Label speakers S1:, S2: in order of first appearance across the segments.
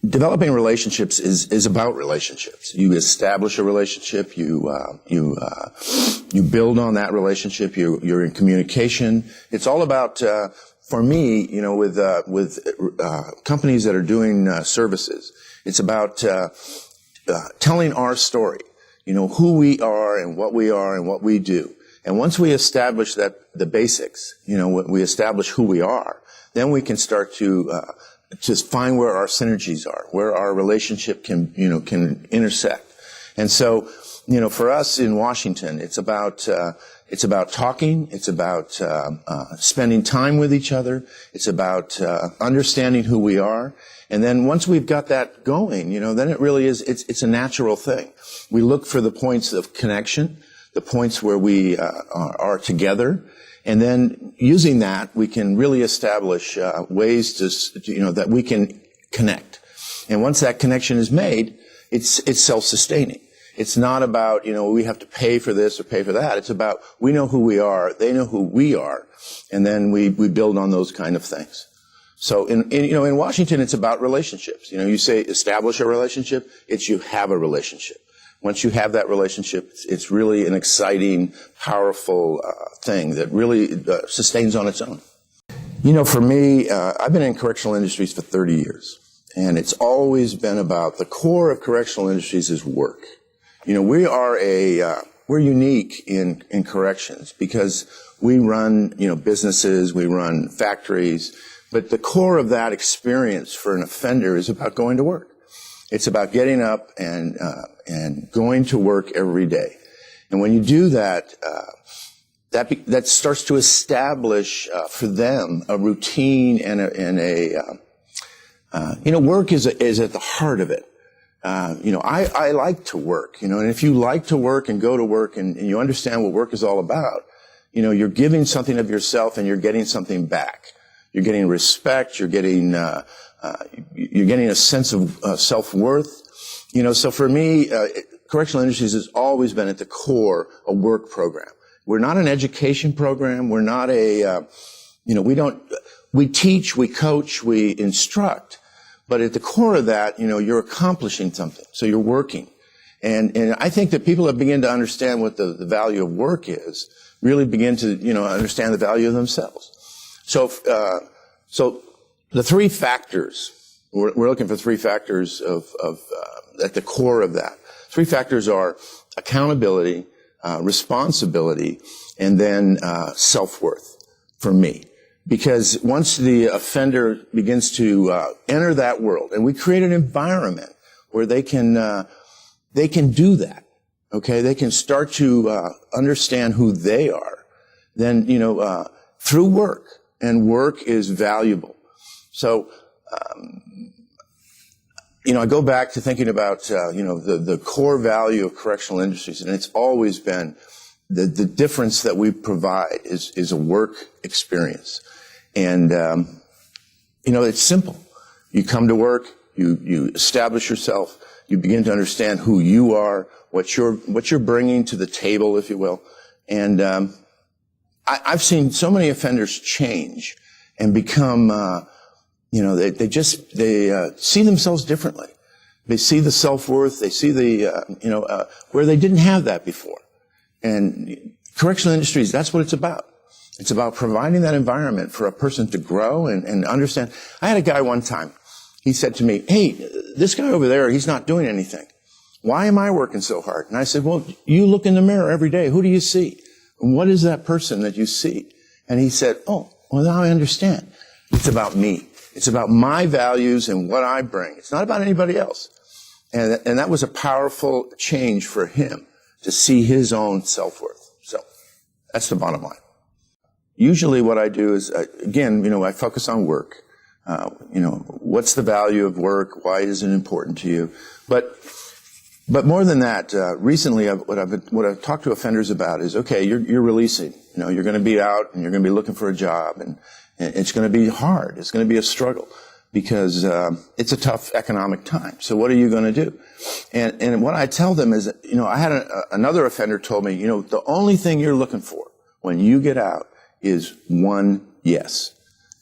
S1: developing relationships is about relationships. You establish a relationship, you build on that relationship, you're in communication. It's all about, for me, with companies that are doing services, it's about telling our story, who we are and what we do. And once we establish the basics, we establish who we are, then we can start to just find where our synergies are, where our relationship can intersect. And so, for us in Washington, it's about talking, it's about spending time with each other, it's about understanding who we are. And then once we've got that going, then it really is, it's a natural thing. We look for the points of connection, the points where we are together. And then using that, we can really establish ways that we can connect. And once that connection is made, it's self-sustaining. It's not about, we have to pay for this or pay for that. It's about, we know who we are, they know who we are, and then we build on those kind of things. So in Washington, it's about relationships. You say establish a relationship, it's you have a relationship. Once you have that relationship, it's really an exciting, powerful thing that really sustains on its own. For me, I've been in correctional industries for 30 years, and it's always been about the core of correctional industries is work. We're unique in corrections because we run, businesses, we run factories, but the core of that experience for an offender is about going to work. It's about getting up and going to work every day. And when you do that, that starts to establish for them a routine and work is at the heart of it. I like to work, and if you like to work and go to work and you understand what work is all about, you're giving something of yourself and you're getting something back. You're getting respect, you're getting a sense of self-worth. So for me, correctional industries has always been at the core a work program. We're not an education program. We're not we teach, we coach, we instruct. But at the core of that, you're accomplishing something. So you're working. And I think that people that begin to understand what the value of work is really begin to, understand the value of themselves. So the three factors, we're looking for three factors at the core of that. Three factors are accountability, responsibility, and then self-worth for me. Because once the offender begins to enter that world, and we create an environment where they can do that, okay? They can start to understand who they are, then, through work. And work is valuable. So, I go back to thinking about, the core value of correctional industries, and it's always been the difference that we provide is a work experience. And, it's simple. You come to work, you establish yourself, you begin to understand who you are, what you're bringing to the table, if you will. And, I've seen so many offenders change and become, they see themselves differently. They see the self-worth, they see where they didn't have that before. And correctional industries, that's what it's about. It's about providing that environment for a person to grow and understand. I had a guy one time, he said to me, hey, this guy over there, he's not doing anything. Why am I working so hard? And I said, well, you look in the mirror every day. Who do you see? And what is that person that you see? And he said, oh, well, now I understand. It's about me. It's about my values and what I bring. It's not about anybody else. And that was a powerful change for him to see his own self-worth. So that's the bottom line. Usually what I do is, again, I focus on work. What's the value of work? Why is it important to you? But more than that, recently what I've talked to offenders about is, okay, you're releasing. You're going to be out and you're going to be looking for a job, and it's going to be hard. It's going to be a struggle because it's a tough economic time. So what are you going to do? And what I tell them is, I had another offender told me, the only thing you're looking for when you get out is one yes.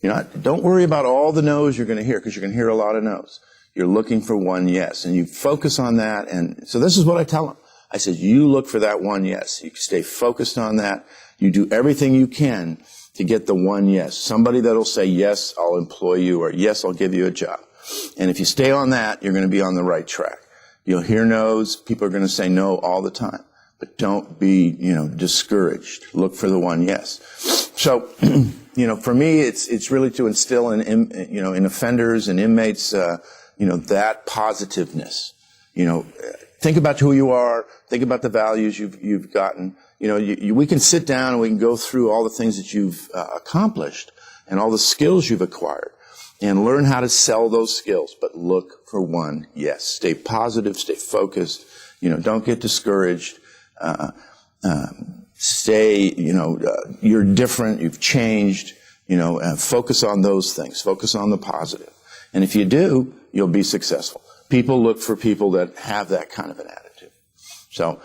S1: Don't worry about all the no's you're going to hear, because you're going to hear a lot of no's. You're looking for one yes, and you focus on that. And so this is what I tell them. I said, you look for that one yes. You stay focused on that. You do everything you can to get the one yes. Somebody that'll say, yes, I'll employ you, or yes, I'll give you a job. And if you stay on that, you're going to be on the right track. You'll hear no's. People are going to say no all the time. But don't be, discouraged. Look for the one yes. So, for me, it's really to instill in offenders and inmates, that positiveness. Think about who you are. Think about the values you've gotten. We can sit down and we can go through all the things that you've accomplished and all the skills you've acquired and learn how to sell those skills. But look for one yes. Stay positive. Stay focused. Don't get discouraged. You're different. You've changed. Focus on those things. Focus on the positive. And if you do, you'll be successful. People look for people that have that kind of an attitude. So,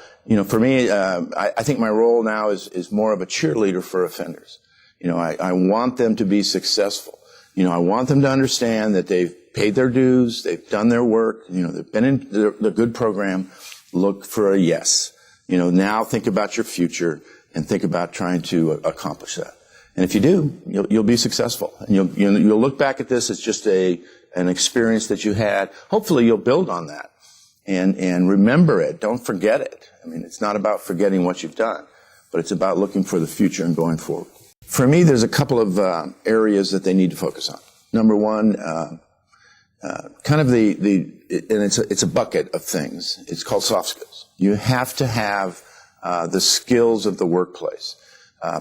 S1: for me, I think my role now is more of a cheerleader for offenders. I want them to be successful. I want them to understand that they've paid their dues, they've done their work, they've been in the good program. Look for a yes. Now think about your future and think about trying to accomplish that. And if you do, you'll be successful. And you'll look back at this as just an experience that you had. Hopefully you'll build on that and remember it. Don't forget it. It's not about forgetting what you've done, but it's about looking for the future and going forward. For me, there's a couple of areas that they need to focus on. Number one, kind of and it's a bucket of things. It's called soft skills. You have to have the skills of the workplace.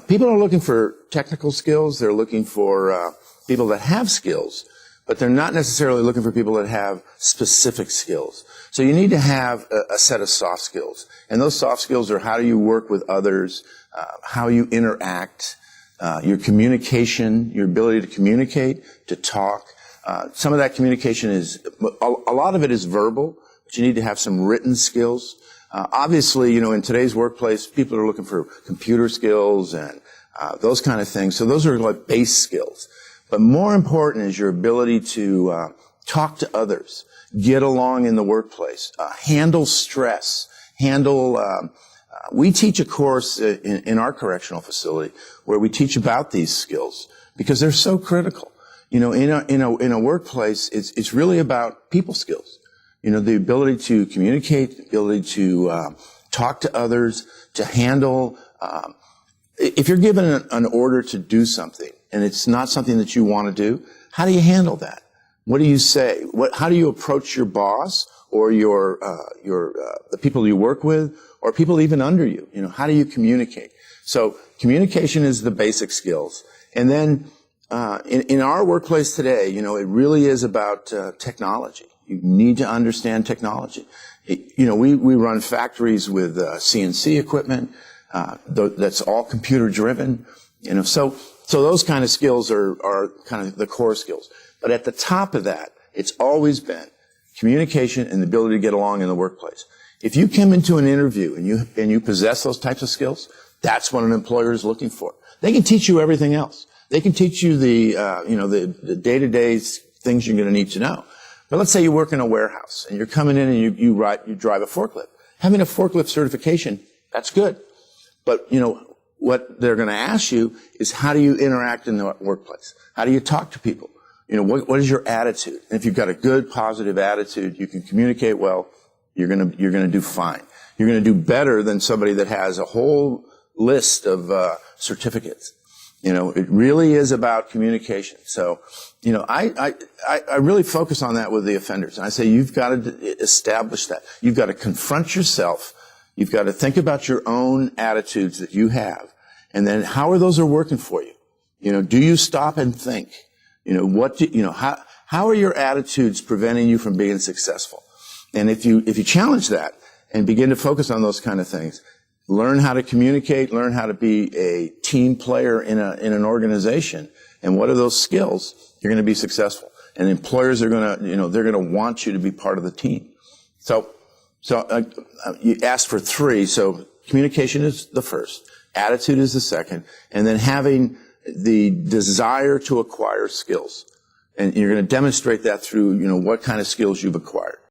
S1: People are looking for technical skills. They're looking for people that have skills, but they're not necessarily looking for people that have specific skills. So you need to have a set of soft skills. And those soft skills are how do you work with others, how you interact, your communication, your ability to communicate, to talk. Some of that communication a lot of it is verbal, but you need to have some written skills. Obviously, in today's workplace, people are looking for computer skills and those kind of things. So those are like base skills. But more important is your ability to talk to others, get along in the workplace, handle stress, we teach a course in our correctional facility where we teach about these skills because they're so critical. In a workplace, it's really about people skills. The ability to communicate, the ability to talk to others, to handle. If you're given an order to do something and it's not something that you want to do, how do you handle that? What do you say? How do you approach your boss or the people you work with or people even under you? How do you communicate? So communication is the basic skills. And then in our workplace today, it really is about technology. You need to understand technology. We run factories with CNC equipment that's all computer driven. So those kind of skills are kind of the core skills. But at the top of that, it's always been communication and the ability to get along in the workplace. If you come into an interview and you possess those types of skills, that's what an employer is looking for. They can teach you everything else. They can teach you the day-to-day things you're going to need to know. But let's say you work in a warehouse and you're coming in and you drive a forklift. Having a forklift certification, that's good. But, what they're going to ask you is how do you interact in the workplace? How do you talk to people? What is your attitude? And if you've got a good, positive attitude, you can communicate well, you're going to do fine. You're going to do better than somebody that has a whole list of certificates. It really is about communication. So, I really focus on that with the offenders. And I say, you've got to establish that. You've got to confront yourself. You've got to think about your own attitudes that you have. And then how are those working for you? Do you stop and think? How are your attitudes preventing you from being successful? And if you challenge that and begin to focus on those kind of things, learn how to communicate, learn how to be a team player in an organization. And what are those skills? You're going to be successful. And employers are going to, they're going to want you to be part of the team. So you asked for three. So communication is the first. Attitude is the second. And then having the desire to acquire skills. And you're going to demonstrate that through, what kind of skills you've acquired.